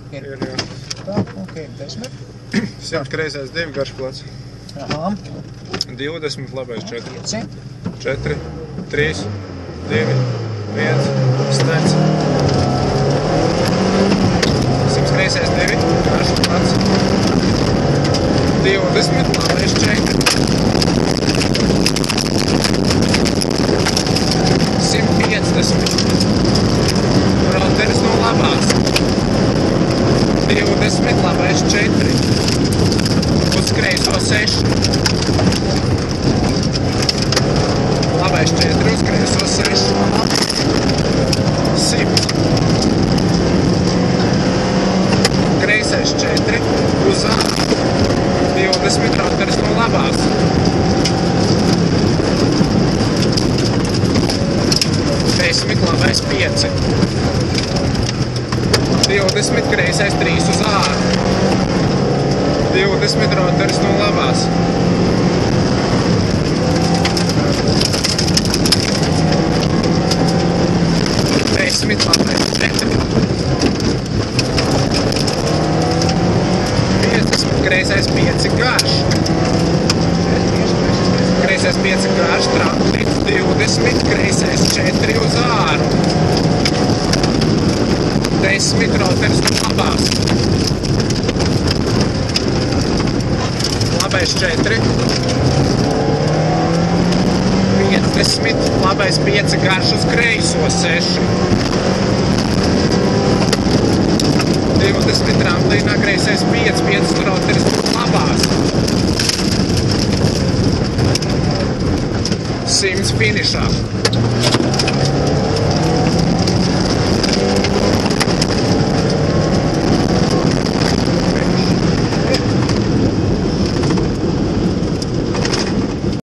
Ir. Jā. Tā, ok, 10. 100 kreisais 2 garš plats. Aha. 20 labais 4. 5. 4, 3, 2, 1, stends. 100 kreisais 2 garš plats. 20 labais 4. 150. Roteris no labās. 20 labais 4. Uz kreiso 6. Labais 4 uz kreiso 6. 100. Kreisais 4 uz A. 20 roteris no labās. 10 labais 5. 20 kreisais 3 uz āru. 20 roteris no labās. 10 labais 4. 50 kreisais 5 garš. Kreisais 5 garš, tramplīts 20, kreisais 4 uz āru. 10 roteris no labās. Labais 4. 50, labais 5 garš uz kreiso 6. 20 tramplīnā, kreisais 5, 5 roteris no labās. 100 finišā.